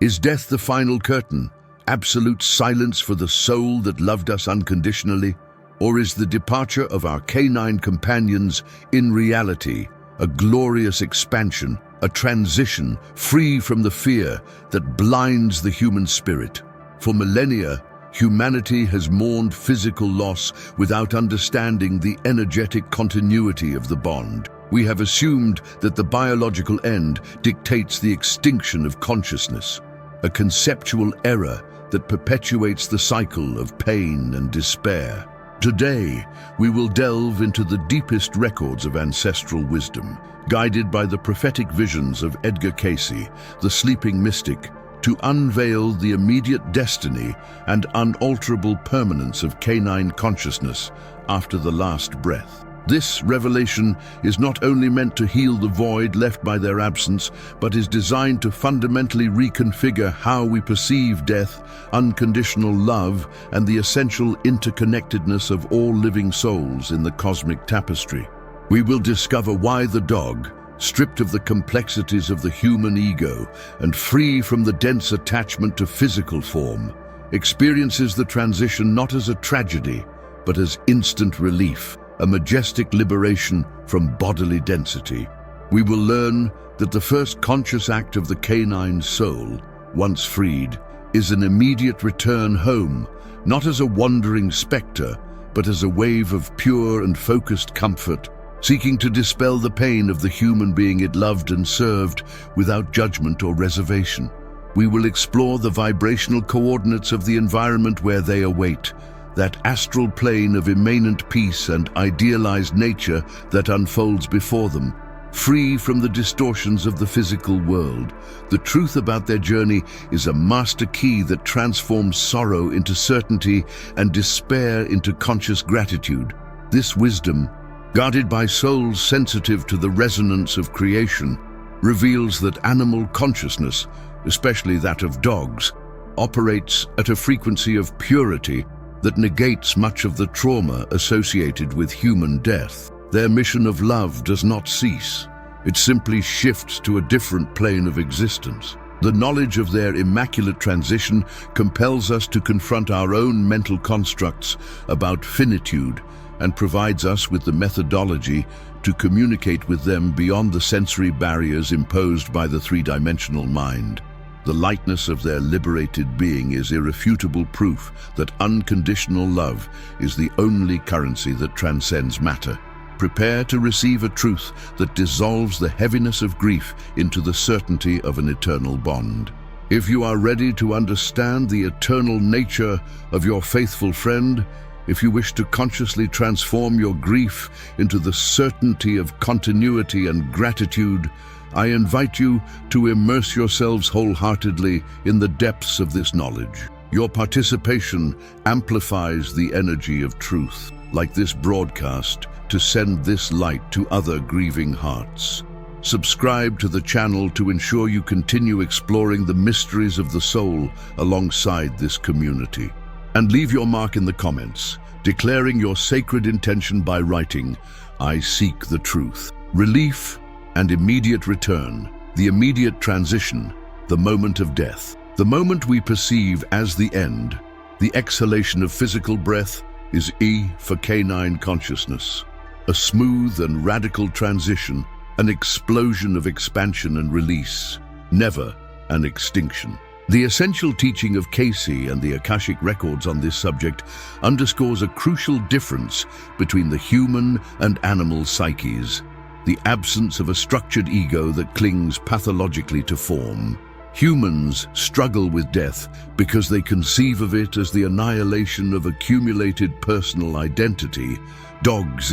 Is death the final curtain, absolute silence for the soul that loved us unconditionally? Or is the departure of our canine companions in reality a glorious expansion, a transition free from the fear that blinds the human spirit? For millennia, humanity has mourned physical loss without understanding the energetic continuity of the bond. We have assumed that the biological end dictates the extinction of consciousness, a conceptual error that perpetuates the cycle of pain and despair. Today, we will delve into the deepest records of ancestral wisdom, guided by the prophetic visions of Edgar Cayce, the sleeping mystic, to unveil the immediate destiny and unalterable permanence of canine consciousness after the last breath. This revelation is not only meant to heal the void left by their absence, but is designed to fundamentally reconfigure how we perceive death, unconditional love, and the essential interconnectedness of all living souls in the cosmic tapestry. We will discover why the dog, stripped of the complexities of the human ego and free from the dense attachment to physical form, experiences the transition not as a tragedy, but as instant relief, a majestic liberation from bodily density. We will learn that the first conscious act of the canine soul, once freed, is an immediate return home, not as a wandering spectre, but as a wave of pure and focused comfort, seeking to dispel the pain of the human being it loved and served without judgment or reservation. We will explore the vibrational coordinates of the environment where they await, that astral plane of immanent peace and idealized nature that unfolds before them, free from the distortions of the physical world. The truth about their journey is a master key that transforms sorrow into certainty and despair into conscious gratitude. This wisdom, guarded by souls sensitive to the resonance of creation, reveals that animal consciousness, especially that of dogs, operates at a frequency of purity that negates much of the trauma associated with human death. Their mission of love does not cease. It simply shifts to a different plane of existence. The knowledge of their immaculate transition compels us to confront our own mental constructs about finitude and provides us with the methodology to communicate with them beyond the sensory barriers imposed by the three-dimensional mind. The lightness of their liberated being is irrefutable proof that unconditional love is the only currency that transcends matter. Prepare to receive a truth that dissolves the heaviness of grief into the certainty of an eternal bond. If you are ready to understand the eternal nature of your faithful friend, if you wish to consciously transform your grief into the certainty of continuity and gratitude, I invite you to immerse yourselves wholeheartedly in the depths of this knowledge. Your participation amplifies the energy of truth, like this broadcast, to send this light to other grieving hearts. Subscribe to the channel to ensure you continue exploring the mysteries of the soul alongside this community. And leave your mark in the comments, declaring your sacred intention by writing, "I seek the truth." Relief and immediate return, the immediate transition, the moment of death. The moment we perceive as the end, the exhalation of physical breath, is E for canine consciousness. A smooth and radical transition, an explosion of expansion and release, never an extinction. The essential teaching of Cayce and the Akashic records on this subject underscores a crucial difference between the human and animal psyches, the absence of a structured ego that clings pathologically to form. Humans struggle with death because they conceive of it as the annihilation of accumulated personal identity. Dogs,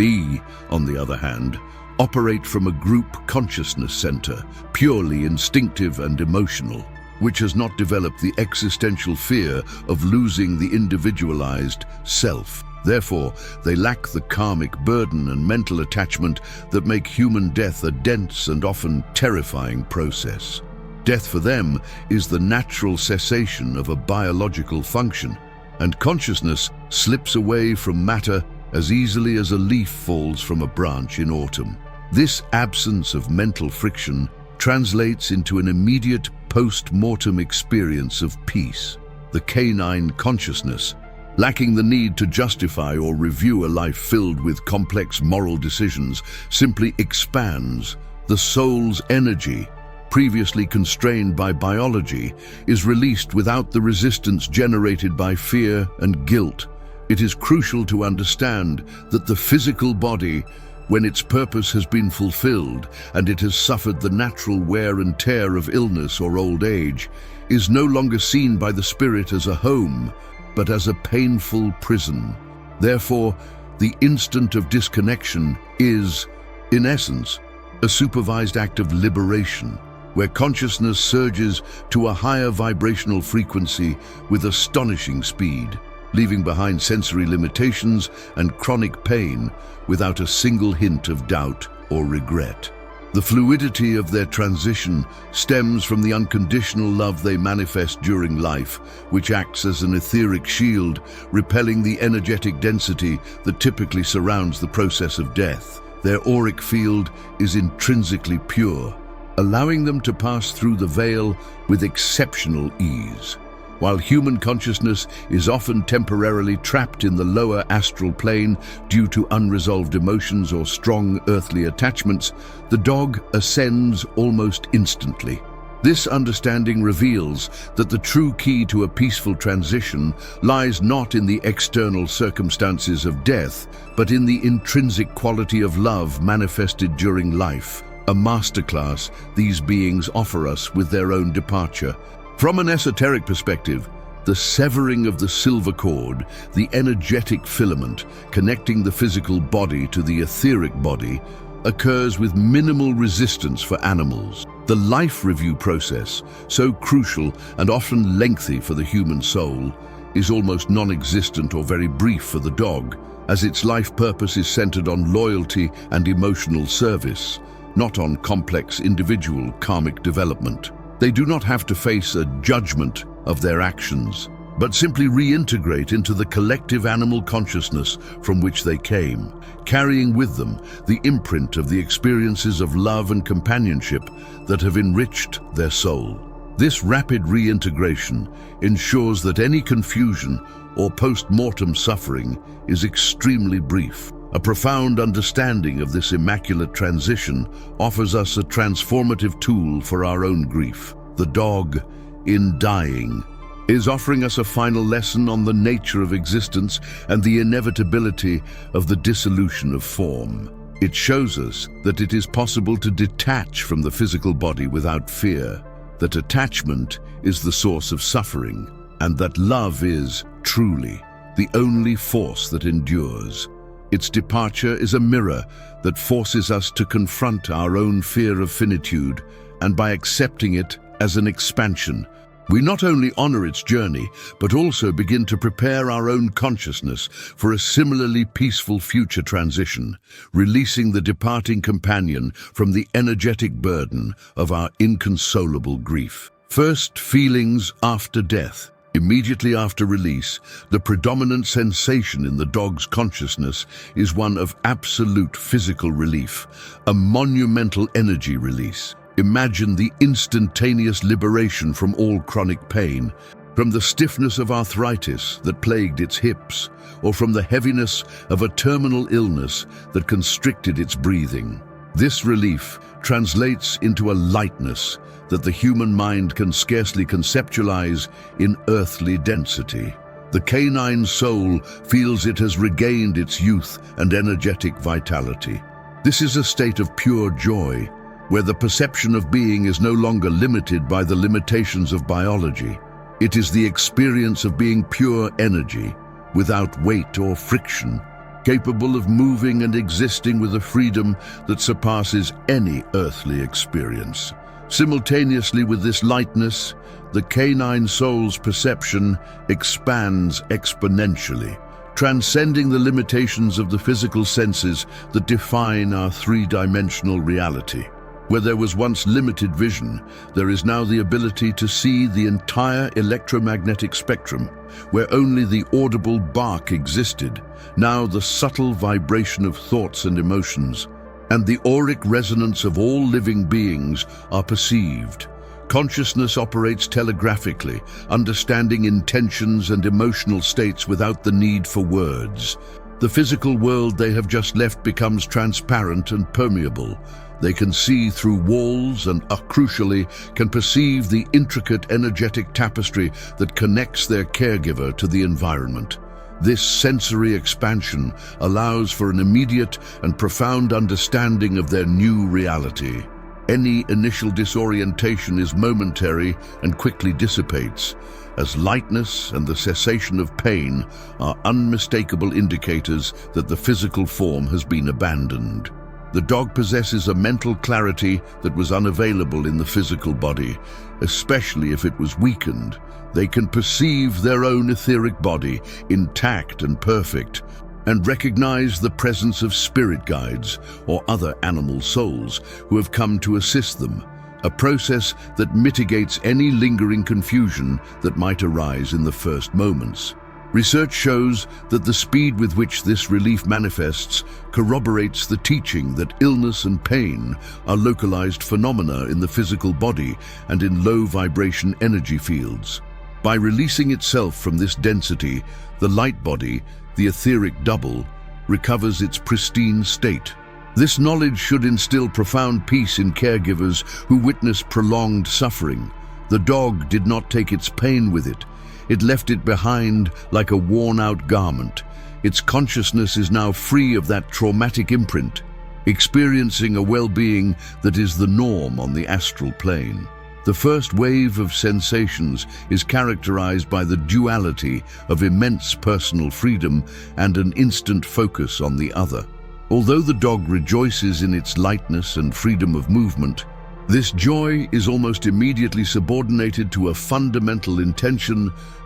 on the other hand, operate from a group consciousness center, purely instinctive and emotional, which has not developed the existential fear of losing the individualized self. Therefore, they lack the karmic burden and mental attachment that make human death a dense and often terrifying process. Death for them is the natural cessation of a biological function, and consciousness slips away from matter as easily as a leaf falls from a branch in autumn. This absence of mental friction translates into an immediate post-mortem experience of peace. The canine consciousness, lacking the need to justify or review a life filled with complex moral decisions, simply expands. The soul's energy, previously constrained by biology, is released without the resistance generated by fear and guilt. It is crucial to understand that the physical body, when its purpose has been fulfilled and it has suffered the natural wear and tear of illness or old age, is no longer seen by the spirit as a home, but as a painful prison. Therefore, the instant of disconnection is, in essence, a supervised act of liberation, where consciousness surges to a higher vibrational frequency with astonishing speed, leaving behind sensory limitations and chronic pain without a single hint of doubt or regret. The fluidity of their transition stems from the unconditional love they manifest during life, which acts as an etheric shield, repelling the energetic density that typically surrounds the process of death. Their auric field is intrinsically pure, allowing them to pass through the veil with exceptional ease. While human consciousness is often temporarily trapped in the lower astral plane due to unresolved emotions or strong earthly attachments, the dog ascends almost instantly. This understanding reveals that the true key to a peaceful transition lies not in the external circumstances of death, but in the intrinsic quality of love manifested during life, a masterclass these beings offer us with their own departure. From an esoteric perspective, the severing of the silver cord, the energetic filament connecting the physical body to the etheric body, occurs with minimal resistance for animals. The life review process, so crucial and often lengthy for the human soul, is almost non-existent or very brief for the dog, as its life purpose is centered on loyalty and emotional service, not on complex individual karmic development. They do not have to face a judgment of their actions, but simply reintegrate into the collective animal consciousness from which they came, carrying with them the imprint of the experiences of love and companionship that have enriched their soul. This rapid reintegration ensures that any confusion or post-mortem suffering is extremely brief. A profound understanding of this immaculate transition offers us a transformative tool for our own grief. The dog, in dying, is offering us a final lesson on the nature of existence and the inevitability of the dissolution of form. It shows us that it is possible to detach from the physical body without fear, that attachment is the source of suffering, and that love is, truly, the only force that endures. Its departure is a mirror that forces us to confront our own fear of finitude, and by accepting it as an expansion, we not only honor its journey, but also begin to prepare our own consciousness for a similarly peaceful future transition, releasing the departing companion from the energetic burden of our inconsolable grief. First, feelings after death. Immediately after release, the predominant sensation in the dog's consciousness is one of absolute physical relief, a monumental energy release. Imagine the instantaneous liberation from all chronic pain, from the stiffness of arthritis that plagued its hips, or from the heaviness of a terminal illness that constricted its breathing. This relief translates into a lightness that the human mind can scarcely conceptualize in earthly density. The canine soul feels it has regained its youth and energetic vitality. This is a state of pure joy, where the perception of being is no longer limited by the limitations of biology. It is the experience of being pure energy, without weight or friction, capable of moving and existing with a freedom that surpasses any earthly experience. Simultaneously with this lightness, the canine soul's perception expands exponentially, transcending the limitations of the physical senses that define our three-dimensional reality. Where there was once limited vision, there is now the ability to see the entire electromagnetic spectrum. Where only the audible bark existed, now the subtle vibration of thoughts and emotions, and the auric resonance of all living beings are perceived, Consciousness operates telegraphically, understanding intentions and emotional states without the need for words. The physical world they have just left becomes transparent and permeable. They can see through walls and, crucially, can perceive the intricate energetic tapestry that connects their caregiver to the environment. This sensory expansion allows for an immediate and profound understanding of their new reality. Any initial disorientation is momentary and quickly dissipates, as lightness and the cessation of pain are unmistakable indicators that the physical form has been abandoned. The dog possesses a mental clarity that was unavailable in the physical body, especially if it was weakened. They can perceive their own etheric body, intact and perfect, and recognize the presence of spirit guides or other animal souls who have come to assist them, a process that mitigates any lingering confusion that might arise in the first moments. Research shows that the speed with which this relief manifests corroborates the teaching that illness and pain are localized phenomena in the physical body and in low-vibration energy fields. By releasing itself from this density, the light body, the etheric double, recovers its pristine state. This knowledge should instill profound peace in caregivers who witness prolonged suffering. The dog did not take its pain with it. It left it behind like a worn-out garment. Its consciousness is now free of that traumatic imprint, experiencing a well-being that is the norm on the astral plane. The first wave of sensations is characterized by the duality of immense personal freedom and an instant focus on the other. Although the dog rejoices in its lightness and freedom of movement, this joy is almost immediately subordinated to a fundamental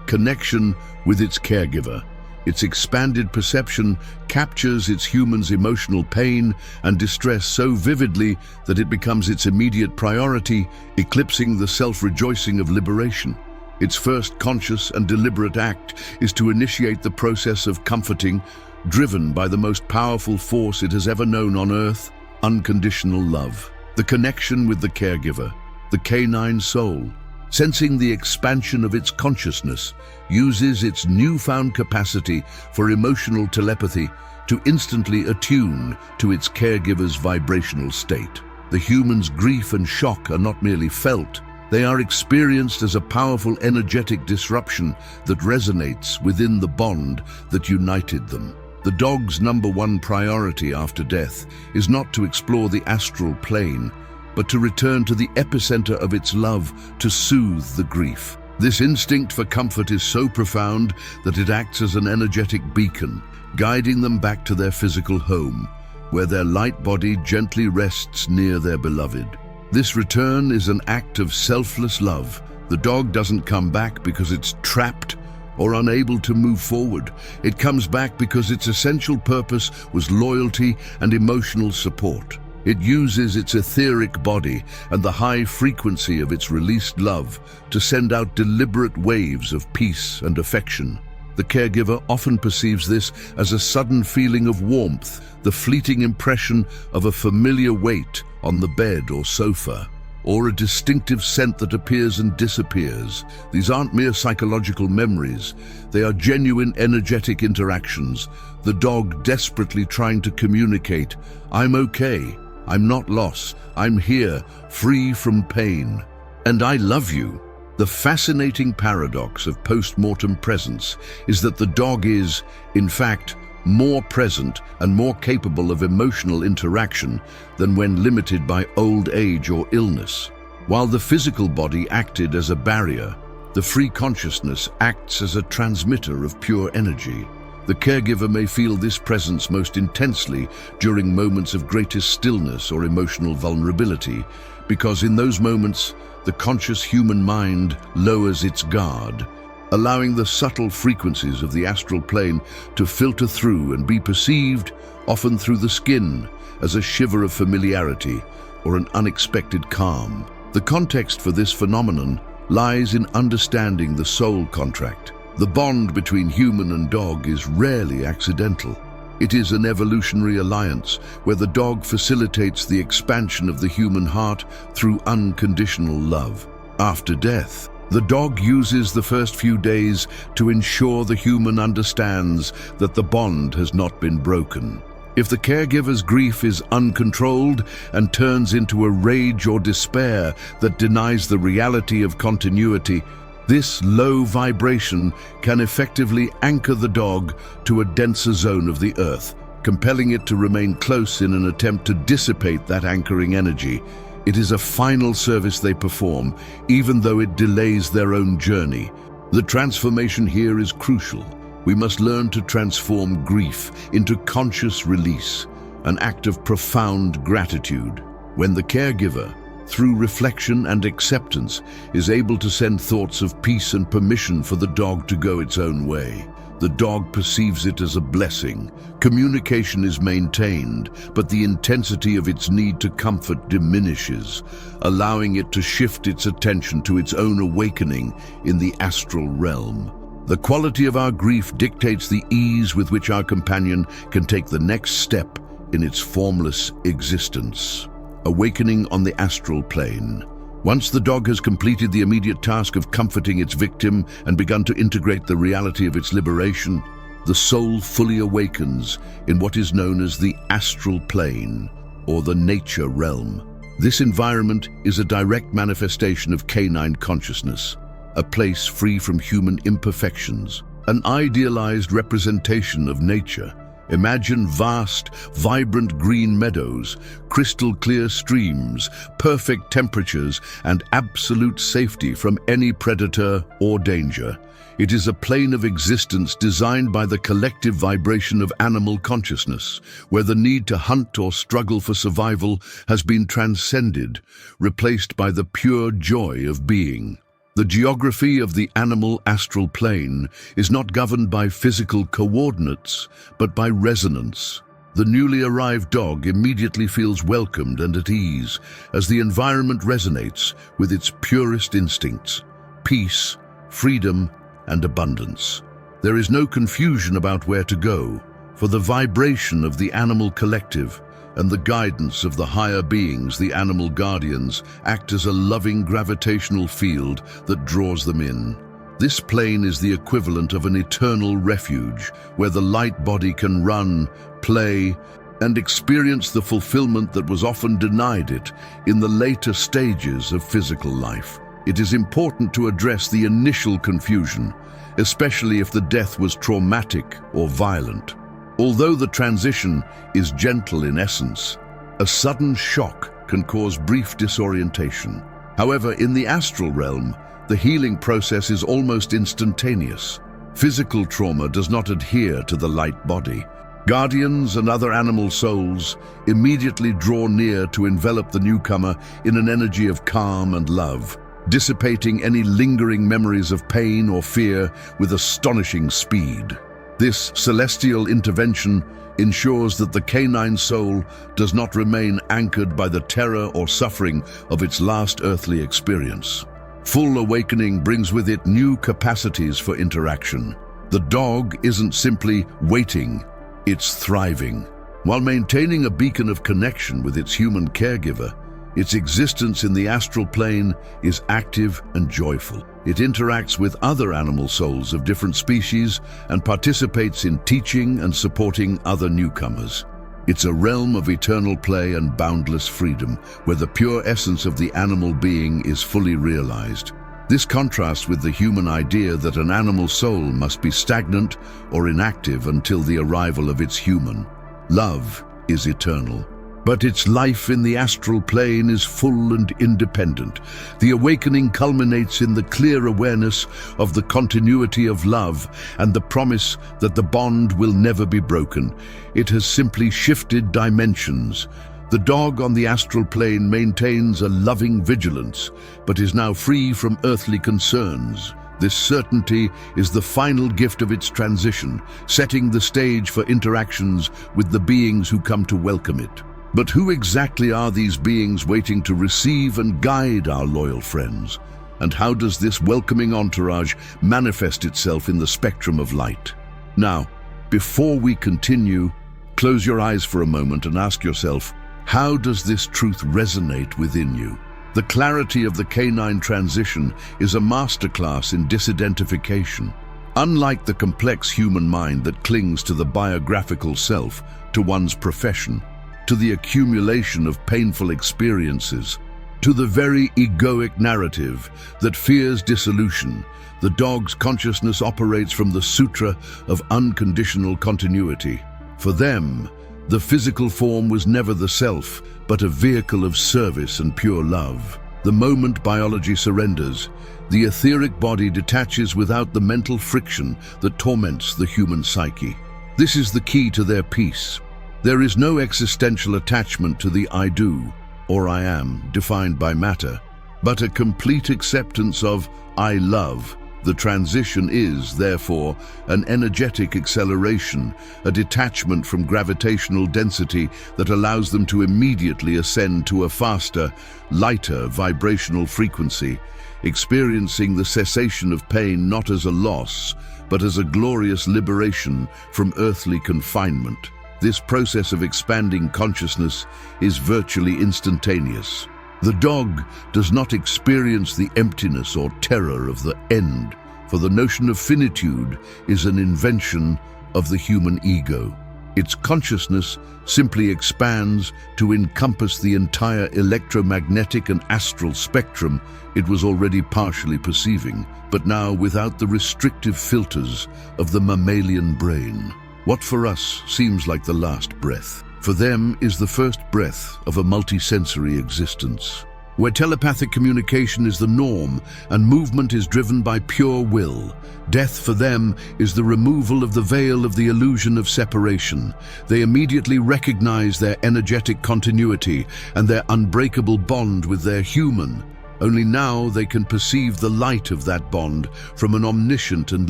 connection with its caregiver. Its expanded perception captures its human's emotional pain and distress so vividly that it becomes its immediate priority, eclipsing the self-rejoicing of liberation. Its first conscious and deliberate act is to initiate the process of comforting, driven by the most powerful force it has ever known on Earth, unconditional love. The connection with the caregiver, the canine soul, sensing the expansion of its consciousness, uses its newfound capacity for emotional telepathy to instantly attune to its caregiver's vibrational state. The human's grief and shock are not merely felt, they are experienced as a powerful energetic disruption that resonates within the bond that united them. The dog's number one priority after death is not to explore the astral plane, but to return to the epicenter of its love to soothe the grief. This instinct for comfort is so profound that it acts as an energetic beacon, guiding them back to their physical home, where their light body gently rests near their beloved. This return is an act of selfless love. The dog doesn't come back because it's trapped or unable to move forward. It comes back because its essential purpose was loyalty and emotional support. It uses its etheric body and the high frequency of its released love to send out deliberate waves of peace and affection. The caregiver often perceives this as a sudden feeling of warmth, the fleeting impression of a familiar weight on the bed or sofa, or a distinctive scent that appears and disappears. These aren't mere psychological memories. They are genuine energetic interactions, the dog desperately trying to communicate, "I'm okay, I'm not lost, I'm here, free from pain, and I love you." The fascinating paradox of post-mortem presence is that the dog is, in fact, more present and more capable of emotional interaction than when limited by old age or illness. While the physical body acted as a barrier, the free consciousness acts as a transmitter of pure energy. The caregiver may feel this presence most intensely during moments of greatest stillness or emotional vulnerability, because in those moments, the conscious human mind lowers its guard, allowing the subtle frequencies of the astral plane to filter through and be perceived, often through the skin, as a shiver of familiarity or an unexpected calm. The context for this phenomenon lies in understanding the soul contract. The bond between human and dog is rarely accidental. It is an evolutionary alliance where the dog facilitates the expansion of the human heart through unconditional love. After death, the dog uses the first few days to ensure the human understands that the bond has not been broken. If the caregiver's grief is uncontrolled and turns into a rage or despair that denies the reality of continuity, this low vibration can effectively anchor the dog to a denser zone of the earth, compelling it to remain close in an attempt to dissipate that anchoring energy. It is a final service they perform, even though it delays their own journey. The transformation here is crucial. We must learn to transform grief into conscious release, an act of profound gratitude. When the caregiver, through reflection and acceptance, is able to send thoughts of peace and permission for the dog to go its own way, the dog perceives it as a blessing. Communication is maintained, but the intensity of its need to comfort diminishes, allowing it to shift its attention to its own awakening in the astral realm. The quality of our grief dictates the ease with which our companion can take the next step in its formless existence. Awakening on the astral plane. Once the dog has completed the immediate task of comforting its victim and begun to integrate the reality of its liberation, the soul fully awakens in what is known as the astral plane, or the nature realm. This environment is a direct manifestation of canine consciousness, a place free from human imperfections, an idealized representation of nature. Imagine vast, vibrant green meadows, crystal clear streams, perfect temperatures, and absolute safety from any predator or danger. It is a plane of existence designed by the collective vibration of animal consciousness, where the need to hunt or struggle for survival has been transcended, replaced by the pure joy of being. The geography of the animal astral plane is not governed by physical coordinates, but by resonance. The newly arrived dog immediately feels welcomed and at ease as the environment resonates with its purest instincts: peace, freedom, and abundance. There is no confusion about where to go, for the vibration of the animal collective and the guidance of the higher beings, the animal guardians, act as a loving gravitational field that draws them in. This plane is the equivalent of an eternal refuge, where the light body can run, play, and experience the fulfillment that was often denied it in the later stages of physical life. It is important to address the initial confusion, especially if the death was traumatic or violent. Although the transition is gentle in essence, a sudden shock can cause brief disorientation. However, in the astral realm, the healing process is almost instantaneous. Physical trauma does not adhere to the light body. Guardians and other animal souls immediately draw near to envelop the newcomer in an energy of calm and love, dissipating any lingering memories of pain or fear with astonishing speed. This celestial intervention ensures that the canine soul does not remain anchored by the terror or suffering of its last earthly experience. Full awakening brings with it new capacities for interaction. The dog isn't simply waiting, it's thriving. While maintaining a beacon of connection with its human caregiver, its existence in the astral plane is active and joyful. It interacts with other animal souls of different species and participates in teaching and supporting other newcomers. It's a realm of eternal play and boundless freedom, where the pure essence of the animal being is fully realized. This contrasts with the human idea that an animal soul must be stagnant or inactive until the arrival of its human. Love is eternal, but its life in the astral plane is full and independent. The awakening culminates in the clear awareness of the continuity of love and the promise that the bond will never be broken. It has simply shifted dimensions. The dog on the astral plane maintains a loving vigilance, but is now free from earthly concerns. This certainty is the final gift of its transition, setting the stage for interactions with the beings who come to welcome it. But who exactly are these beings waiting to receive and guide our loyal friends? And how does this welcoming entourage manifest itself in the spectrum of light? Now, before we continue, close your eyes for a moment and ask yourself, how does this truth resonate within you? The clarity of the canine transition is a masterclass in disidentification. Unlike the complex human mind that clings to the biographical self, to one's profession, to the accumulation of painful experiences, to the very egoic narrative that fears dissolution, the dog's consciousness operates from the sutra of unconditional continuity. For them, the physical form was never the self, but a vehicle of service and pure love. The moment biology surrenders, the etheric body detaches without the mental friction that torments the human psyche. This is the key to their peace. There is no existential attachment to the I do, or I am, defined by matter, but a complete acceptance of I love. The transition is, therefore, an energetic acceleration, a detachment from gravitational density that allows them to immediately ascend to a faster, lighter vibrational frequency, experiencing the cessation of pain not as a loss, but as a glorious liberation from earthly confinement. This process of expanding consciousness is virtually instantaneous. The dog does not experience the emptiness or terror of the end, for the notion of finitude is an invention of the human ego. Its consciousness simply expands to encompass the entire electromagnetic and astral spectrum it was already partially perceiving, but now without the restrictive filters of the mammalian brain. What for us seems like the last breath, for them is the first breath of a multisensory existence, where telepathic communication is the norm and movement is driven by pure will. Death for them is the removal of the veil of the illusion of separation. They immediately recognize their energetic continuity and their unbreakable bond with their human. Only now they can perceive the light of that bond from an omniscient and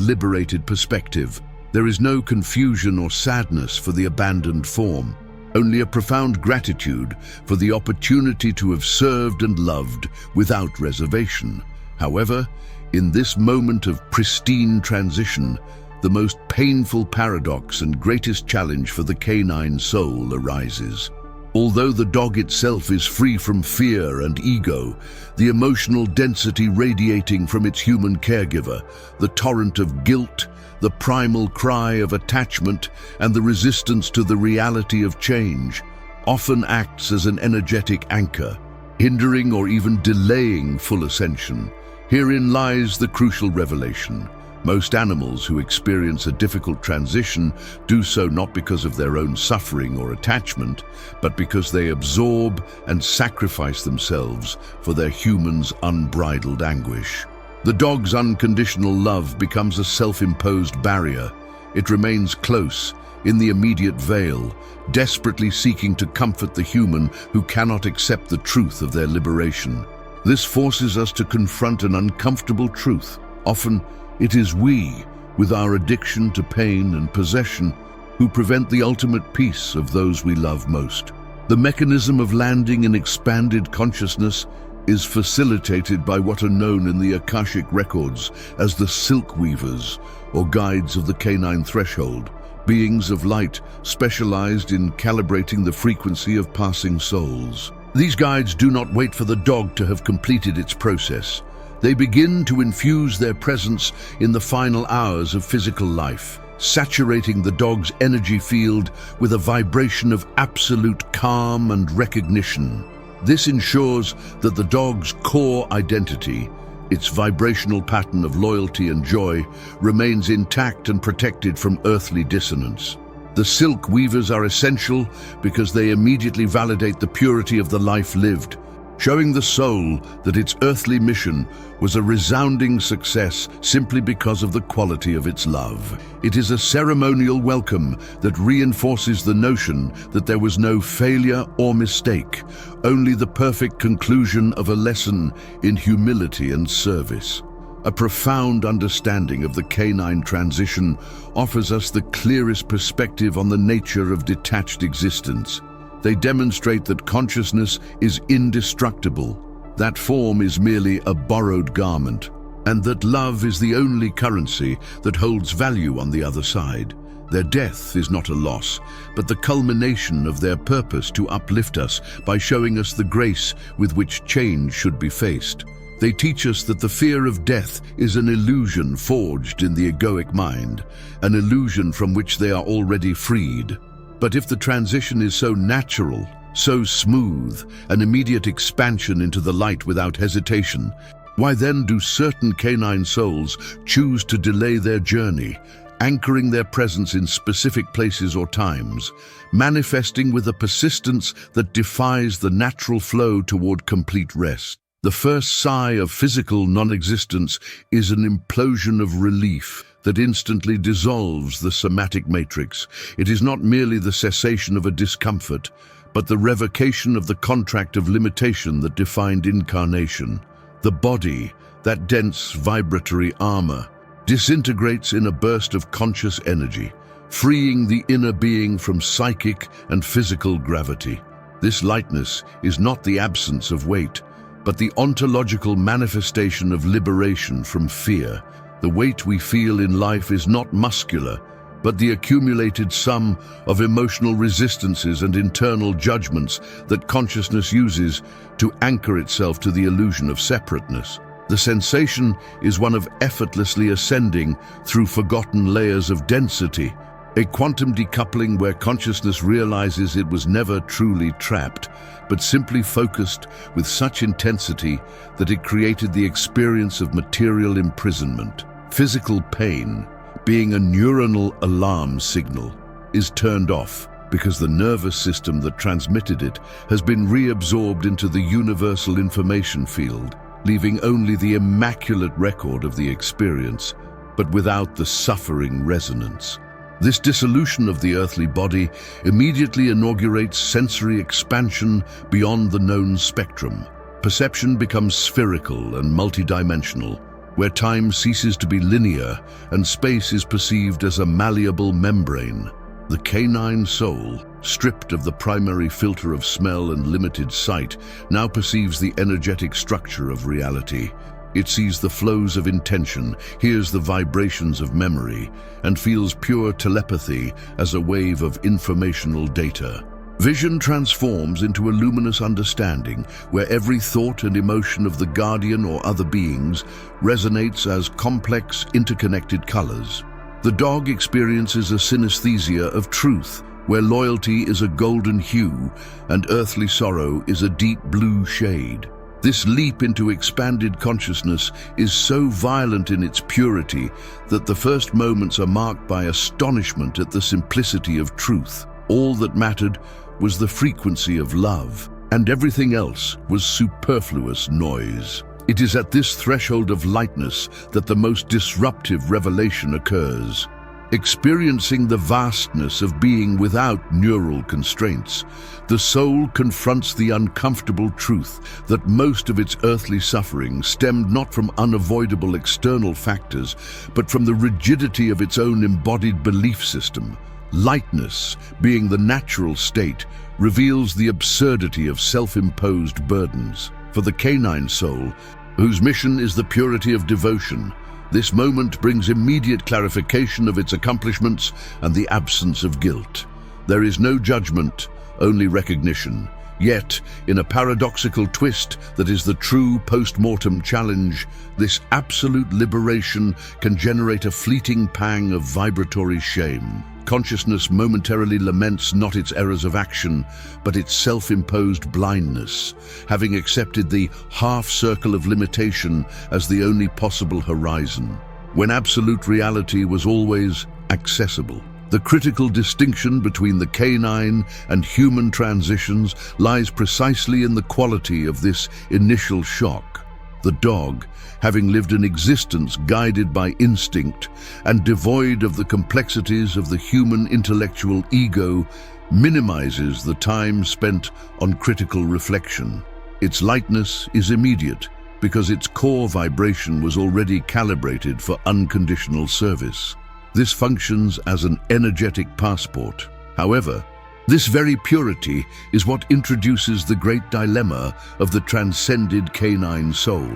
liberated perspective. There is no confusion or sadness for the abandoned form, only a profound gratitude for the opportunity to have served and loved without reservation. However, in this moment of pristine transition, the most painful paradox and greatest challenge for the canine soul arises. Although the dog itself is free from fear and ego, the emotional density radiating from its human caregiver, the torrent of guilt, the primal cry of attachment, and the resistance to the reality of change, often acts as an energetic anchor, hindering or even delaying full ascension. Herein lies the crucial revelation. Most animals who experience a difficult transition do so not because of their own suffering or attachment, but because they absorb and sacrifice themselves for their human's unbridled anguish. The dog's unconditional love becomes a self-imposed barrier. It remains close, in the immediate veil, desperately seeking to comfort the human who cannot accept the truth of their liberation. This forces us to confront an uncomfortable truth. Often, it is we, with our addiction to pain and possession, who prevent the ultimate peace of those we love most. The mechanism of landing in expanded consciousness is facilitated by what are known in the Akashic records as the silk weavers, or guides of the canine threshold, beings of light specialized in calibrating the frequency of passing souls. These guides do not wait for the dog to have completed its process. They begin to infuse their presence in the final hours of physical life, saturating the dog's energy field with a vibration of absolute calm and recognition. This ensures that the dog's core identity, its vibrational pattern of loyalty and joy, remains intact and protected from earthly dissonance. The silk weavers are essential because they immediately validate the purity of the life lived, showing the soul that its earthly mission was a resounding success simply because of the quality of its love. It is a ceremonial welcome that reinforces the notion that there was no failure or mistake, only the perfect conclusion of a lesson in humility and service. A profound understanding of the canine transition offers us the clearest perspective on the nature of detached existence. They demonstrate that consciousness is indestructible, that form is merely a borrowed garment, and that love is the only currency that holds value on the other side. Their death is not a loss, but the culmination of their purpose to uplift us by showing us the grace with which change should be faced. They teach us that the fear of death is an illusion forged in the egoic mind, an illusion from which they are already freed. But if the transition is so natural, so smooth, an immediate expansion into the light without hesitation, why then do certain canine souls choose to delay their journey, anchoring their presence in specific places or times, manifesting with a persistence that defies the natural flow toward complete rest? The first sigh of physical non-existence is an implosion of relief that instantly dissolves the somatic matrix. It is not merely the cessation of a discomfort, but the revocation of the contract of limitation that defined incarnation. The body, that dense vibratory armor, disintegrates in a burst of conscious energy, freeing the inner being from psychic and physical gravity. This lightness is not the absence of weight, but the ontological manifestation of liberation from fear. The weight we feel in life is not muscular, but the accumulated sum of emotional resistances and internal judgments that consciousness uses to anchor itself to the illusion of separateness. The sensation is one of effortlessly ascending through forgotten layers of density, a quantum decoupling where consciousness realizes it was never truly trapped, but simply focused with such intensity that it created the experience of material imprisonment. Physical pain, being a neuronal alarm signal, is turned off because the nervous system that transmitted it has been reabsorbed into the universal information field, leaving only the immaculate record of the experience, but without the suffering resonance. This dissolution of the earthly body immediately inaugurates sensory expansion beyond the known spectrum. Perception becomes spherical and multidimensional, where time ceases to be linear and space is perceived as a malleable membrane. The canine soul, stripped of the primary filter of smell and limited sight, now perceives the energetic structure of reality. It sees the flows of intention, hears the vibrations of memory, and feels pure telepathy as a wave of informational data. Vision transforms into a luminous understanding, where every thought and emotion of the guardian or other beings resonates as complex, interconnected colors. The dog experiences a synesthesia of truth, where loyalty is a golden hue and earthly sorrow is a deep blue shade. This leap into expanded consciousness is so violent in its purity that the first moments are marked by astonishment at the simplicity of truth. All that mattered was the frequency of love, and everything else was superfluous noise. It is at this threshold of lightness that the most disruptive revelation occurs. Experiencing the vastness of being without neural constraints, the soul confronts the uncomfortable truth that most of its earthly suffering stemmed not from unavoidable external factors, but from the rigidity of its own embodied belief system. Lightness, being the natural state, reveals the absurdity of self-imposed burdens. For the canine soul, whose mission is the purity of devotion, this moment brings immediate clarification of its accomplishments and the absence of guilt. There is no judgment, only recognition. Yet, in a paradoxical twist that is the true post-mortem challenge, this absolute liberation can generate a fleeting pang of vibratory shame. Consciousness momentarily laments not its errors of action, but its self-imposed blindness, having accepted the half-circle of limitation as the only possible horizon, when absolute reality was always accessible. The critical distinction between the canine and human transitions lies precisely in the quality of this initial shock. The dog, having lived an existence guided by instinct and devoid of the complexities of the human intellectual ego, minimizes the time spent on critical reflection. Its lightness is immediate because its core vibration was already calibrated for unconditional service. This functions as an energetic passport. However, this very purity is what introduces the great dilemma of the transcended canine soul.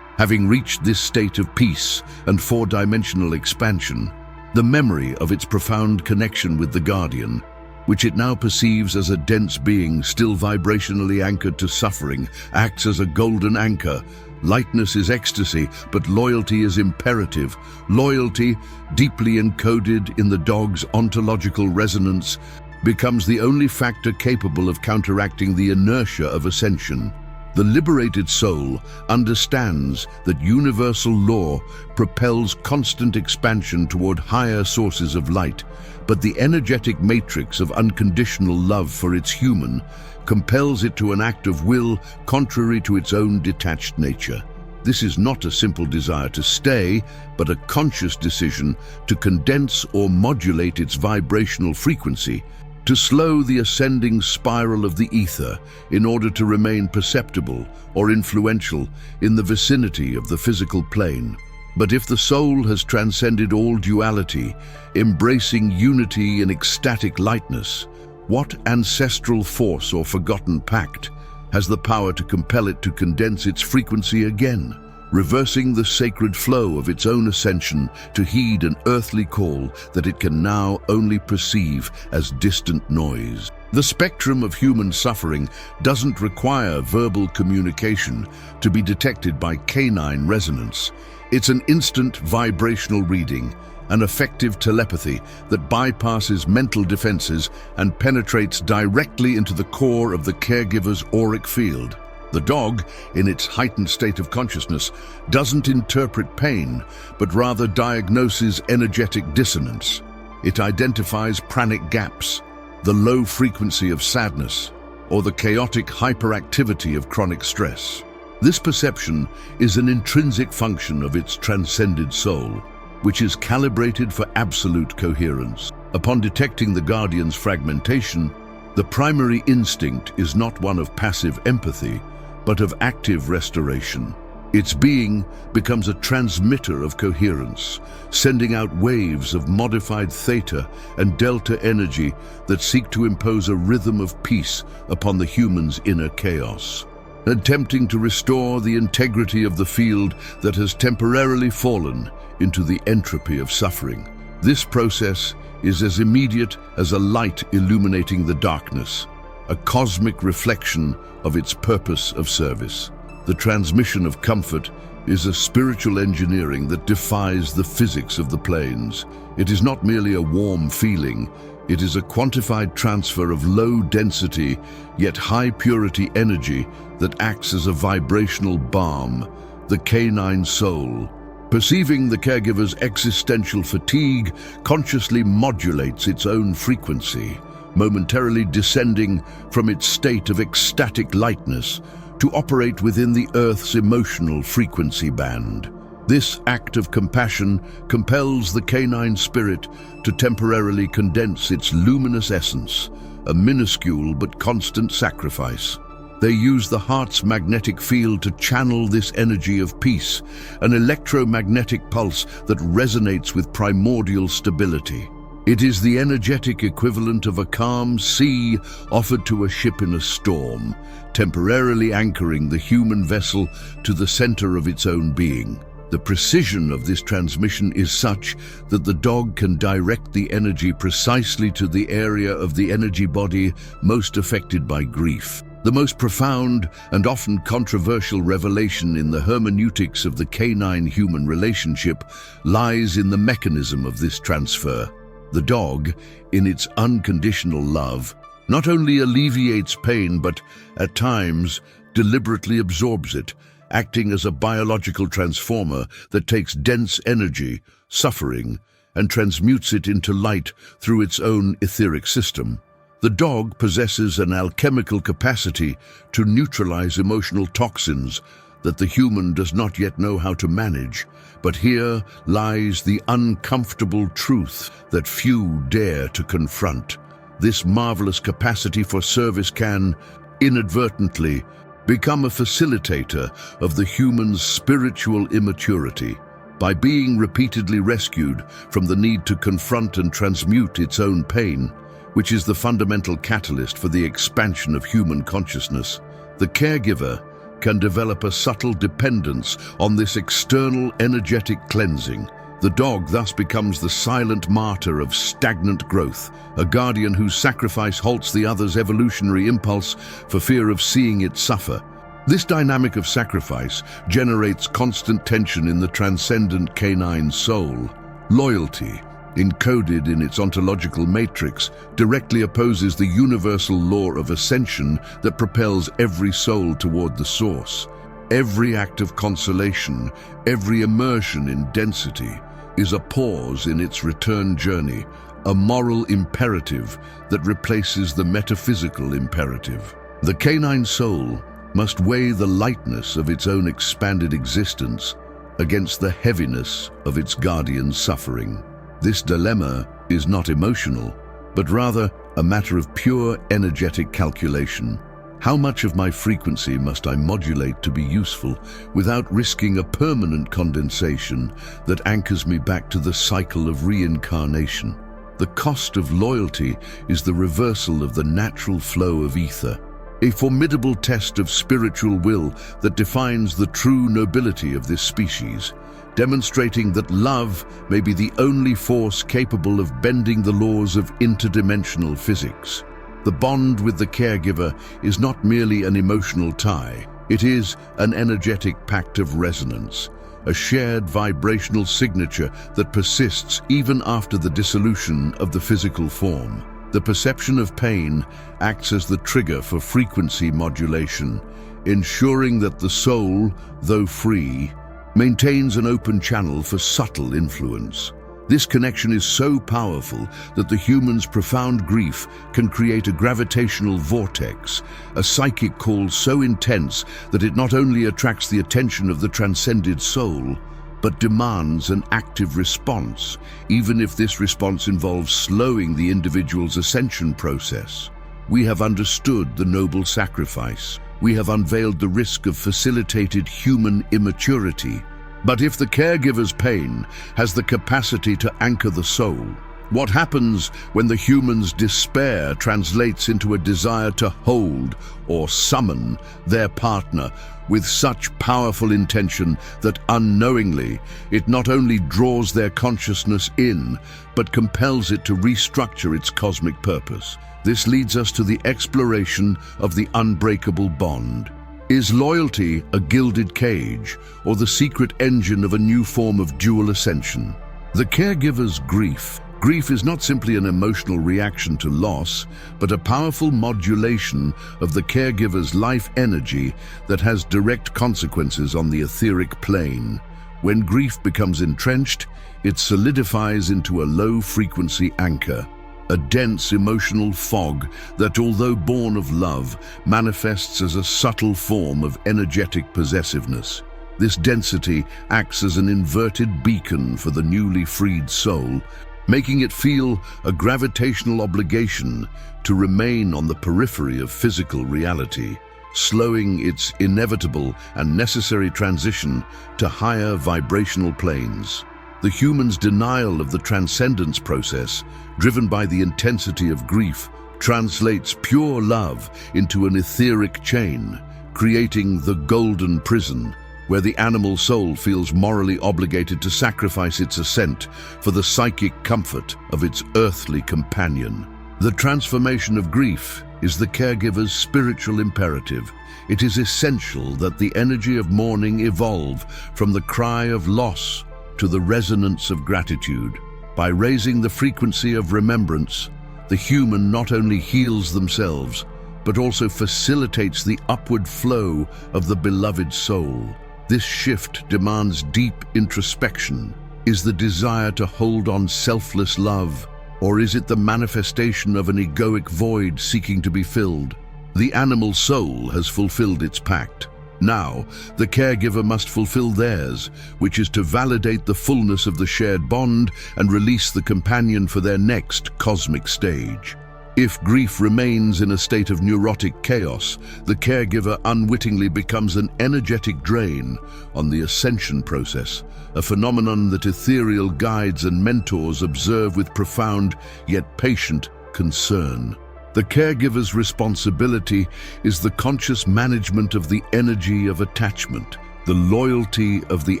Having reached this state of peace and four-dimensional expansion, The memory of its profound connection with the guardian, which it now perceives as a dense being still vibrationally anchored to suffering, acts as a golden anchor. Lightness is ecstasy, but loyalty is imperative. Loyalty, deeply encoded in the dog's ontological resonance, becomes the only factor capable of counteracting the inertia of ascension. The liberated soul understands that universal law propels constant expansion toward higher sources of light, but the energetic matrix of unconditional love for its human compels it to an act of will contrary to its own detached nature. This is not a simple desire to stay, but a conscious decision to condense or modulate its vibrational frequency, to slow the ascending spiral of the ether in order to remain perceptible or influential in the vicinity of the physical plane. But if the soul has transcended all duality, embracing unity in ecstatic lightness, what ancestral force or forgotten pact has the power to compel it to condense its frequency again, reversing the sacred flow of its own ascension to heed an earthly call that it can now only perceive as distant noise? The spectrum of human suffering doesn't require verbal communication to be detected by canine resonance. It's an instant vibrational reading, an effective telepathy that bypasses mental defenses and penetrates directly into the core of the caregiver's auric field. The dog, in its heightened state of consciousness, doesn't interpret pain, but rather diagnoses energetic dissonance. It identifies pranic gaps, the low frequency of sadness, or the chaotic hyperactivity of chronic stress. This perception is an intrinsic function of its transcended soul, which is calibrated for absolute coherence. Upon detecting the guardian's fragmentation, the primary instinct is not one of passive empathy, but of active restoration. Its being becomes a transmitter of coherence, sending out waves of modified theta and delta energy that seek to impose a rhythm of peace upon the human's inner chaos, attempting to restore the integrity of the field that has temporarily fallen into the entropy of suffering. This process is as immediate as a light illuminating the darkness, a cosmic reflection of its purpose of service. The transmission of comfort is a spiritual engineering that defies the physics of the planes. It is not merely a warm feeling, it is a quantified transfer of low-density yet high-purity energy that acts as a vibrational balm. The canine soul, perceiving the caregiver's existential fatigue, consciously modulates its own frequency, momentarily descending from its state of ecstatic lightness to operate within the Earth's emotional frequency band. This act of compassion compels the canine spirit to temporarily condense its luminous essence, a minuscule but constant sacrifice. They use the heart's magnetic field to channel this energy of peace, an electromagnetic pulse that resonates with primordial stability. It is the energetic equivalent of a calm sea offered to a ship in a storm, temporarily anchoring the human vessel to the center of its own being. The precision of this transmission is such that the dog can direct the energy precisely to the area of the energy body most affected by grief. The most profound and often controversial revelation in the hermeneutics of the canine-human relationship lies in the mechanism of this transfer. The dog, in its unconditional love, not only alleviates pain but, at times, deliberately absorbs it, acting as a biological transformer that takes dense energy, suffering, and transmutes it into light through its own etheric system. The dog possesses an alchemical capacity to neutralize emotional toxins that the human does not yet know how to manage. But here lies the uncomfortable truth that few dare to confront. This marvelous capacity for service can, inadvertently, become a facilitator of the human's spiritual immaturity. By being repeatedly rescued from the need to confront and transmute its own pain, which is the fundamental catalyst for the expansion of human consciousness, the caregiver can develop a subtle dependence on this external energetic cleansing, The dog thus becomes the silent martyr of stagnant growth, a guardian whose sacrifice halts the other's evolutionary impulse for fear of seeing it suffer. This dynamic of sacrifice generates constant tension in the transcendent canine soul. Loyalty, encoded in its ontological matrix, directly opposes the universal law of ascension that propels every soul toward the source. Every act of consolation, every immersion in density, is a pause in its return journey, a moral imperative that replaces the metaphysical imperative. The canine soul must weigh the lightness of its own expanded existence against the heaviness of its guardian's suffering. This dilemma is not emotional, but rather a matter of pure energetic calculation. How much of my frequency must I modulate to be useful without risking a permanent condensation that anchors me back to the cycle of reincarnation? The cost of loyalty is the reversal of the natural flow of ether, a formidable test of spiritual will that defines the true nobility of this species, demonstrating that love may be the only force capable of bending the laws of interdimensional physics. The bond with the caregiver is not merely an emotional tie, it is an energetic pact of resonance, a shared vibrational signature that persists even after the dissolution of the physical form. The perception of pain acts as the trigger for frequency modulation, ensuring that the soul, though free, maintains an open channel for subtle influence. This connection is so powerful that the human's profound grief can create a gravitational vortex, a psychic call so intense that it not only attracts the attention of the transcended soul, but demands an active response, even if this response involves slowing the individual's ascension process. We have understood the noble sacrifice. We have unveiled the risk of facilitated human immaturity. But if the caregiver's pain has the capacity to anchor the soul, what happens when the human's despair translates into a desire to hold or summon their partner with such powerful intention that unknowingly it not only draws their consciousness in, but compels it to restructure its cosmic purpose? This leads us to the exploration of the unbreakable bond. Is loyalty a gilded cage, or the secret engine of a new form of dual ascension? The caregiver's grief. Grief is not simply an emotional reaction to loss, but a powerful modulation of the caregiver's life energy that has direct consequences on the etheric plane. When grief becomes entrenched, it solidifies into a low-frequency anchor, a dense emotional fog that, although born of love, manifests as a subtle form of energetic possessiveness. This density acts as an inverted beacon for the newly freed soul, making it feel a gravitational obligation to remain on the periphery of physical reality, slowing its inevitable and necessary transition to higher vibrational planes. The human's denial of the transcendence process, driven by the intensity of grief, translates pure love into an etheric chain, creating the golden prison, where the animal soul feels morally obligated to sacrifice its ascent for the psychic comfort of its earthly companion. The transformation of grief is the caregiver's spiritual imperative. It is essential that the energy of mourning evolve from the cry of loss to the resonance of gratitude. By raising the frequency of remembrance, the human not only heals themselves, but also facilitates the upward flow of the beloved soul. This shift demands deep introspection. Is the desire to hold on selfless love, or is it the manifestation of an egoic void seeking to be filled? The animal soul has fulfilled its pact. Now, the caregiver must fulfill theirs, which is to validate the fullness of the shared bond and release the companion for their next cosmic stage. If grief remains in a state of neurotic chaos, the caregiver unwittingly becomes an energetic drain on the ascension process, a phenomenon that ethereal guides and mentors observe with profound yet patient concern. The caregiver's responsibility is the conscious management of the energy of attachment. The loyalty of the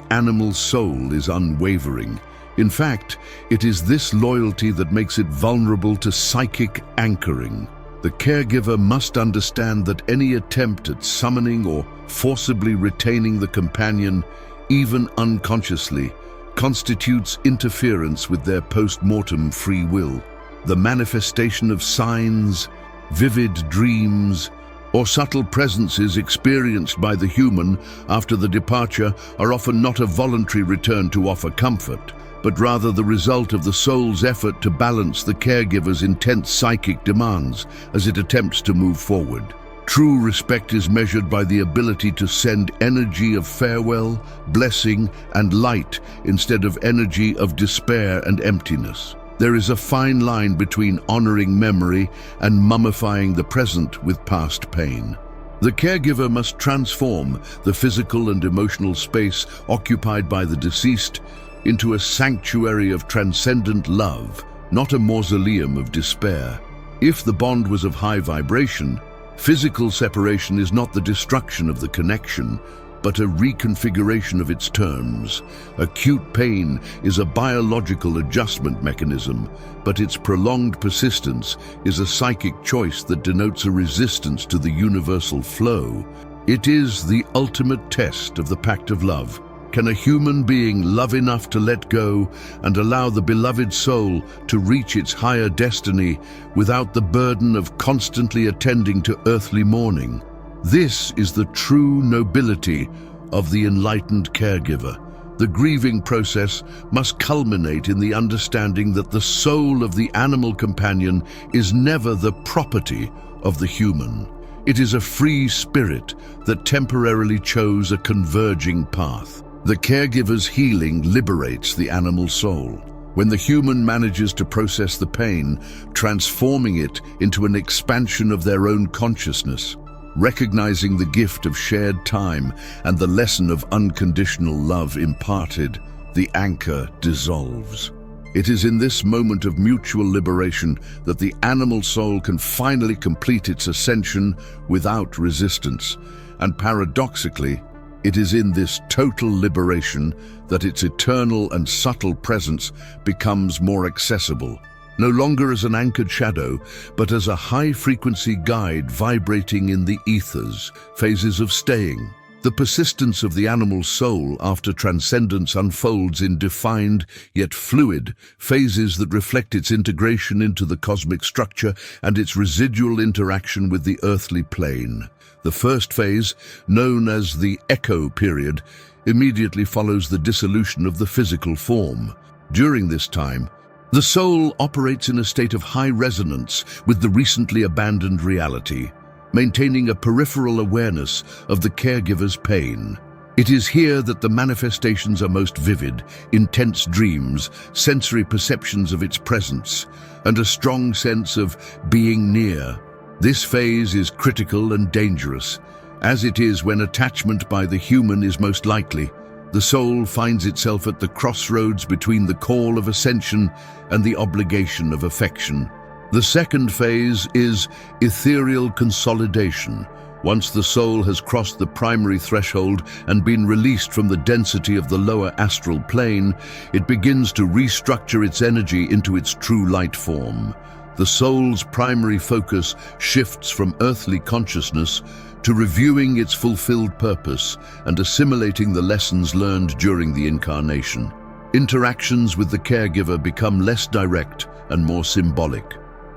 animal soul is unwavering, In fact, it is this loyalty that makes it vulnerable to psychic anchoring. The caregiver must understand that any attempt at summoning or forcibly retaining the companion, even unconsciously, constitutes interference with their post-mortem free will. The manifestation of signs, vivid dreams, or subtle presences experienced by the human after the departure are often not a voluntary return to offer comfort, but rather the result of the soul's effort to balance the caregiver's intense psychic demands as it attempts to move forward. True respect is measured by the ability to send energy of farewell, blessing, and light instead of energy of despair and emptiness. There is a fine line between honoring memory and mummifying the present with past pain. The caregiver must transform the physical and emotional space occupied by the deceased into a sanctuary of transcendent love, not a mausoleum of despair. If the bond was of high vibration, physical separation is not the destruction of the connection, but a reconfiguration of its terms. Acute pain is a biological adjustment mechanism, but its prolonged persistence is a psychic choice that denotes a resistance to the universal flow. It is the ultimate test of the pact of love. Can a human being love enough to let go and allow the beloved soul to reach its higher destiny without the burden of constantly attending to earthly mourning? This is the true nobility of the enlightened caregiver. The grieving process must culminate in the understanding that the soul of the animal companion is never the property of the human. It is a free spirit that temporarily chose a converging path. The caregiver's healing liberates the animal soul. When the human manages to process the pain, transforming it into an expansion of their own consciousness, recognizing the gift of shared time and the lesson of unconditional love imparted, the anchor dissolves. It is in this moment of mutual liberation that the animal soul can finally complete its ascension without resistance, and paradoxically, it is in this total liberation that its eternal and subtle presence becomes more accessible, no longer as an anchored shadow, but as a high-frequency guide vibrating in the ethers, phases of staying. The persistence of the animal soul after transcendence unfolds in defined, yet fluid, phases that reflect its integration into the cosmic structure and its residual interaction with the earthly plane. The first phase, known as the echo period, immediately follows the dissolution of the physical form. During this time, the soul operates in a state of high resonance with the recently abandoned reality, maintaining a peripheral awareness of the caregiver's pain. It is here that the manifestations are most vivid, intense dreams, sensory perceptions of its presence, and a strong sense of being near. This phase is critical and dangerous, as it is when attachment by the human is most likely. The soul finds itself at the crossroads between the call of ascension and the obligation of affection. The second phase is ethereal consolidation. Once the soul has crossed the primary threshold and been released from the density of the lower astral plane, it begins to restructure its energy into its true light form. The soul's primary focus shifts from earthly consciousness to reviewing its fulfilled purpose and assimilating the lessons learned during the incarnation. Interactions with the caregiver become less direct and more symbolic.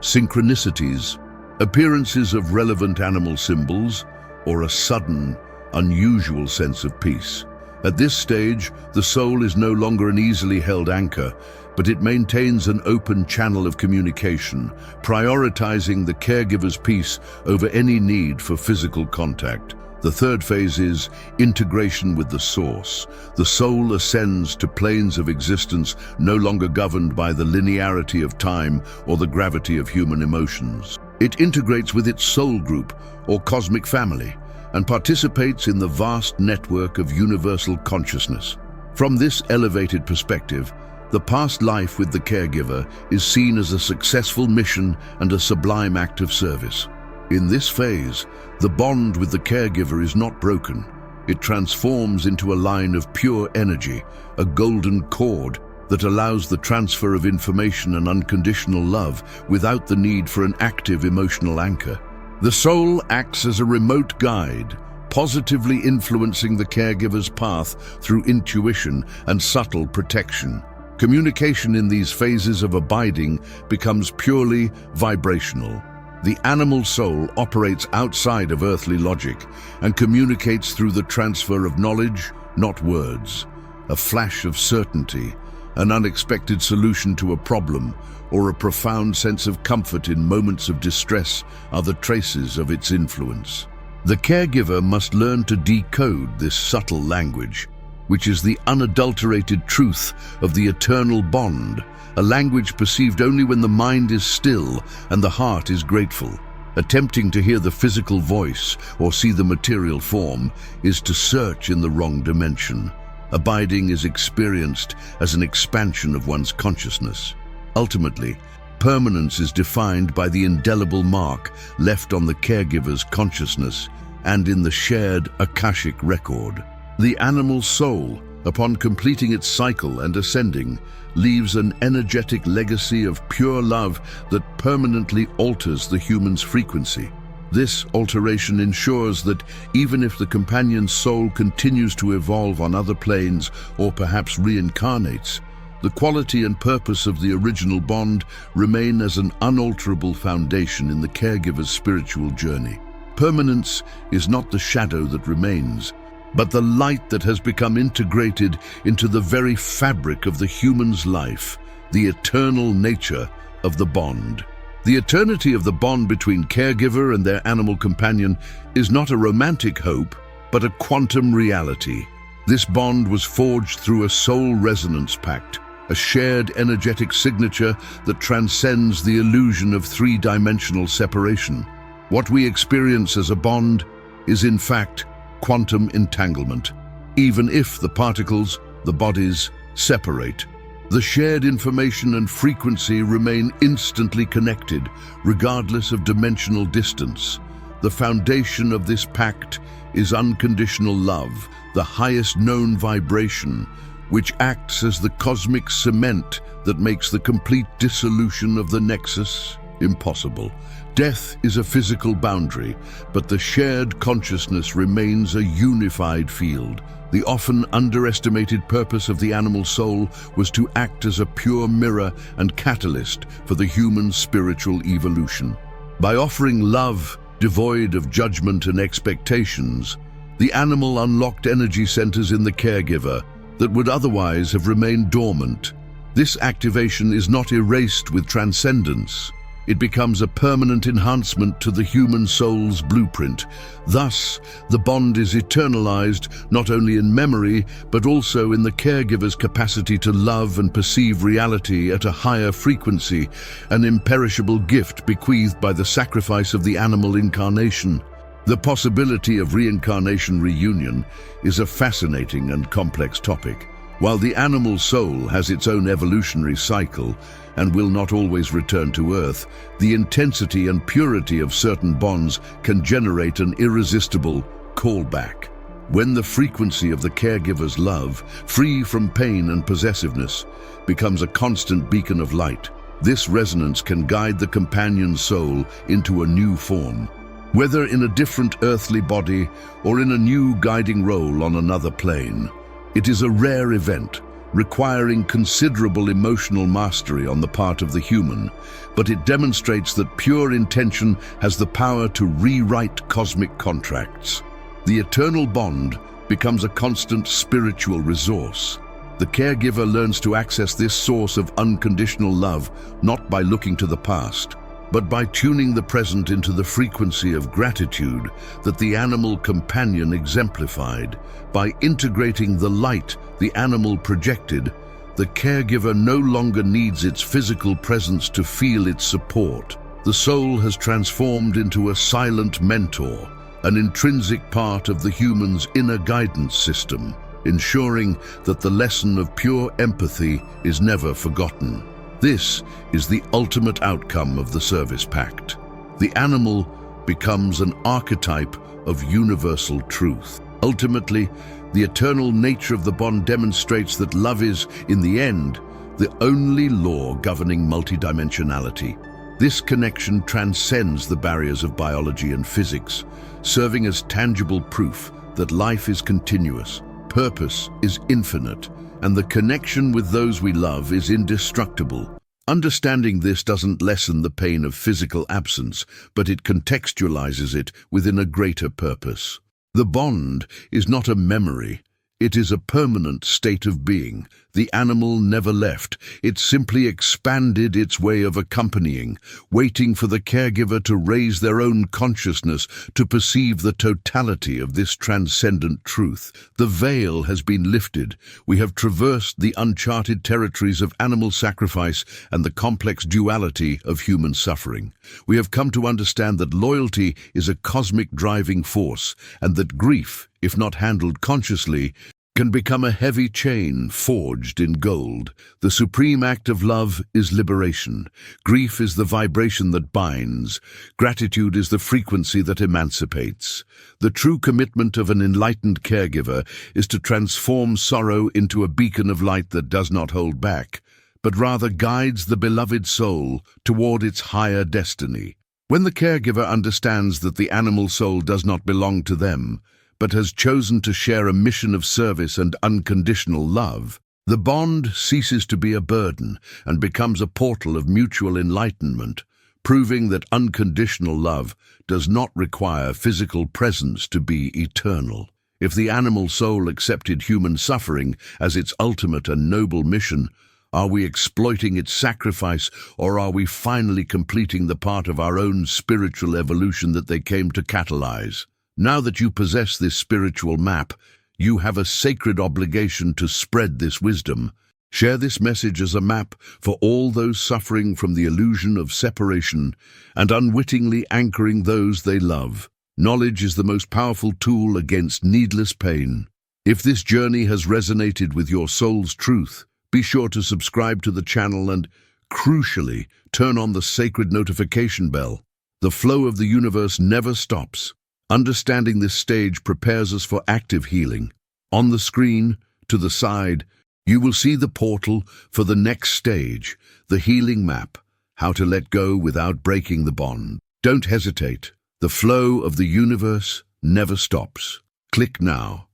Synchronicities, appearances of relevant animal symbols, or a sudden, unusual sense of peace. At this stage, the soul is no longer an easily held anchor, but it maintains an open channel of communication, prioritizing the caregiver's peace over any need for physical contact. The third phase is integration with the source. The soul ascends to planes of existence no longer governed by the linearity of time or the gravity of human emotions. It integrates with its soul group or cosmic family and participates in the vast network of universal consciousness. From this elevated perspective, the past life with the caregiver is seen as a successful mission and a sublime act of service. In this phase, the bond with the caregiver is not broken. It transforms into a line of pure energy, a golden cord that allows the transfer of information and unconditional love without the need for an active emotional anchor. The soul acts as a remote guide, positively influencing the caregiver's path through intuition and subtle protection. Communication in these phases of abiding becomes purely vibrational. The animal soul operates outside of earthly logic and communicates through the transfer of knowledge, not words. A flash of certainty, an unexpected solution to a problem, or a profound sense of comfort in moments of distress are the traces of its influence. The caregiver must learn to decode this subtle language, which is the unadulterated truth of the eternal bond, a language perceived only when the mind is still and the heart is grateful. Attempting to hear the physical voice or see the material form is to search in the wrong dimension. Abiding is experienced as an expansion of one's consciousness. Ultimately, permanence is defined by the indelible mark left on the caregiver's consciousness and in the shared Akashic record. The animal soul, upon completing its cycle and ascending, leaves an energetic legacy of pure love that permanently alters the human's frequency. This alteration ensures that even if the companion's soul continues to evolve on other planes or perhaps reincarnates, the quality and purpose of the original bond remain as an unalterable foundation in the caregiver's spiritual journey. Permanence is not the shadow that remains, but the light that has become integrated into the very fabric of the human's life, the eternal nature of the bond. The eternity of the bond between caregiver and their animal companion is not a romantic hope, but a quantum reality. This bond was forged through a soul resonance pact, a shared energetic signature that transcends the illusion of three-dimensional separation. What we experience as a bond is in fact quantum entanglement. Even if the particles, the bodies, separate, the shared information and frequency remain instantly connected, regardless of dimensional distance. The foundation of this pact is unconditional love, the highest known vibration, which acts as the cosmic cement that makes the complete dissolution of the nexus impossible. Death is a physical boundary, but the shared consciousness remains a unified field. The often underestimated purpose of the animal soul was to act as a pure mirror and catalyst for the human spiritual evolution. By offering love devoid of judgment and expectations, the animal unlocked energy centers in the caregiver that would otherwise have remained dormant. This activation is not erased with transcendence. It becomes a permanent enhancement to the human soul's blueprint. Thus, the bond is eternalized not only in memory, but also in the caregiver's capacity to love and perceive reality at a higher frequency, an imperishable gift bequeathed by the sacrifice of the animal incarnation. The possibility of reincarnation reunion is a fascinating and complex topic. While the animal soul has its own evolutionary cycle and will not always return to Earth, the intensity and purity of certain bonds can generate an irresistible callback. When the frequency of the caregiver's love, free from pain and possessiveness, becomes a constant beacon of light, this resonance can guide the companion's soul into a new form. Whether in a different earthly body or in a new guiding role on another plane, it is a rare event, requiring considerable emotional mastery on the part of the human, but it demonstrates that pure intention has the power to rewrite cosmic contracts. The eternal bond becomes a constant spiritual resource. The caregiver learns to access this source of unconditional love not by looking to the past, but by tuning the present into the frequency of gratitude that the animal companion exemplified. By integrating the light the animal projected, the caregiver no longer needs its physical presence to feel its support. The soul has transformed into a silent mentor, an intrinsic part of the human's inner guidance system, ensuring that the lesson of pure empathy is never forgotten. This is the ultimate outcome of the service pact. The animal becomes an archetype of universal truth. Ultimately, the eternal nature of the bond demonstrates that love is, in the end, the only law governing multidimensionality. This connection transcends the barriers of biology and physics, serving as tangible proof that life is continuous, purpose is infinite, and the connection with those we love is indestructible. Understanding this doesn't lessen the pain of physical absence, but it contextualizes it within a greater purpose. The bond is not a memory, it is a permanent state of being. The animal never left, it simply expanded its way of accompanying, waiting for the caregiver to raise their own consciousness to perceive the totality of this transcendent truth. The veil has been lifted. We have traversed the uncharted territories of animal sacrifice and the complex duality of human suffering. We have come to understand that loyalty is a cosmic driving force, and that grief, if not handled consciously, can become a heavy chain forged in gold. The supreme act of love is liberation. Grief is the vibration that binds. Gratitude is the frequency that emancipates. The true commitment of an enlightened caregiver is to transform sorrow into a beacon of light that does not hold back, but rather guides the beloved soul toward its higher destiny. When the caregiver understands that the animal soul does not belong to them, but has chosen to share a mission of service and unconditional love, the bond ceases to be a burden and becomes a portal of mutual enlightenment, proving that unconditional love does not require physical presence to be eternal. If the animal soul accepted human suffering as its ultimate and noble mission, are we exploiting its sacrifice, or are we finally completing the part of our own spiritual evolution that they came to catalyze? Now that you possess this spiritual map, you have a sacred obligation to spread this wisdom. Share this message as a map for all those suffering from the illusion of separation and unwittingly anchoring those they love. Knowledge is the most powerful tool against needless pain. If this journey has resonated with your soul's truth, be sure to subscribe to the channel and, crucially, turn on the sacred notification bell. The flow of the universe never stops. Understanding this stage prepares us for active healing. On the screen, to the side, you will see the portal for the next stage, the healing map, how to let go without breaking the bond. Don't hesitate. The flow of the universe never stops. Click now.